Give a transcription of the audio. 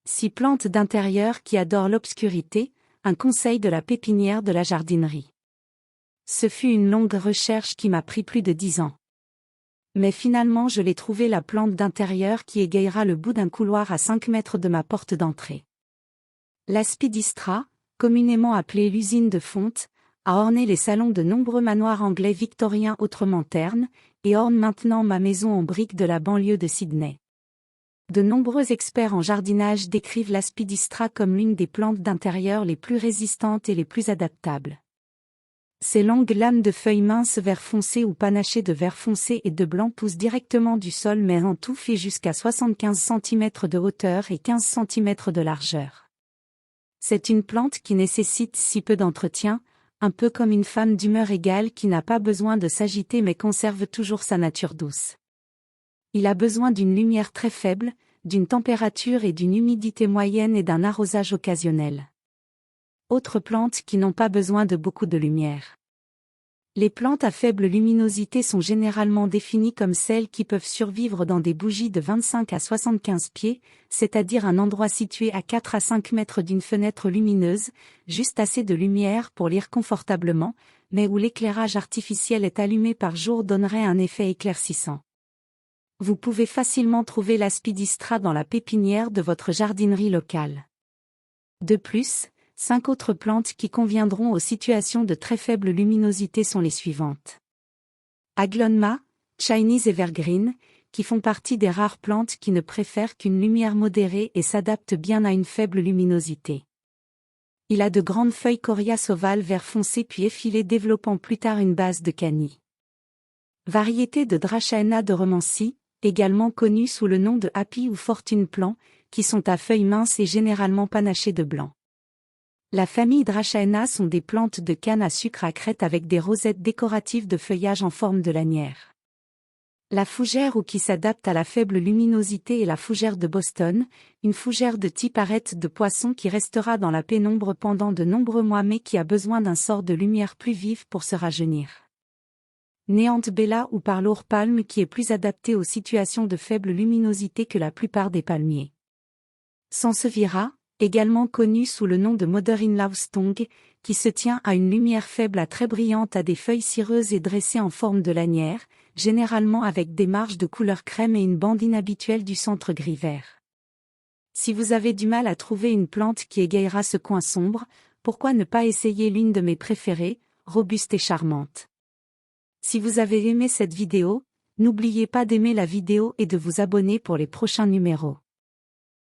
6 plantes d'intérieur qui adorent l'obscurité, un conseil de la pépinière de la jardinerie. Ce fut une longue recherche qui m'a pris plus de 10 ans. Mais finalement je l'ai trouvé, la plante d'intérieur qui égayera le bout d'un couloir à 5 mètres de ma porte d'entrée. L'aspidistra, communément appelée l'usine de fonte, a orné les salons de nombreux manoirs anglais victoriens autrement ternes, et orne maintenant ma maison en briques de la banlieue de Sydney. De nombreux experts en jardinage décrivent l'aspidistra comme l'une des plantes d'intérieur les plus résistantes et les plus adaptables. Ces longues lames de feuilles minces vert foncé ou panachées de vert foncé et de blanc poussent directement du sol, mais en tout fait jusqu'à 75 cm de hauteur et 15 cm de largeur. C'est une plante qui nécessite si peu d'entretien, un peu comme une femme d'humeur égale qui n'a pas besoin de s'agiter mais conserve toujours sa nature douce. Il a besoin d'une lumière très faible, d'une température et d'une humidité moyenne et d'un arrosage occasionnel. Autres plantes qui n'ont pas besoin de beaucoup de lumière. Les plantes à faible luminosité sont généralement définies comme celles qui peuvent survivre dans des bougies de 25 à 75 pieds, c'est-à-dire un endroit situé à 4 à 5 mètres d'une fenêtre lumineuse, juste assez de lumière pour lire confortablement, mais où l'éclairage artificiel est allumé par jour donnerait un effet éclaircissant. Vous pouvez facilement trouver l'aspidistra dans la pépinière de votre jardinerie locale. De plus, 5 autres plantes qui conviendront aux situations de très faible luminosité sont les suivantes. Aglonema, Chinese Evergreen, qui font partie des rares plantes qui ne préfèrent qu'une lumière modérée et s'adaptent bien à une faible luminosité. Il a de grandes feuilles coriaces ovales vert foncé puis effilées développant plus tard une base de chenille. Variété de Dracaena de Romancy, également connue sous le nom de Happy ou Fortune Plant, qui sont à feuilles minces et généralement panachées de blanc. La famille Dracaena sont des plantes de canne à sucre à crête avec des rosettes décoratives de feuillage en forme de lanière. La fougère ou qui s'adapte à la faible luminosité est la fougère de Boston, une fougère de type arête de poisson qui restera dans la pénombre pendant de nombreux mois mais qui a besoin d'un sort de lumière plus vive pour se rajeunir. Néante Bella ou Parlour Palme qui est plus adaptée aux situations de faible luminosité que la plupart des palmiers. Sansevieria, également connue sous le nom de Mother-in-law Stong, qui se tient à une lumière faible à très brillante à des feuilles cireuses et dressées en forme de lanière, généralement avec des marges de couleur crème et une bande inhabituelle du centre gris-vert. Si vous avez du mal à trouver une plante qui égayera ce coin sombre, pourquoi ne pas essayer l'une de mes préférées, robuste et charmante. Si vous avez aimé cette vidéo, n'oubliez pas d'aimer la vidéo et de vous abonner pour les prochains numéros.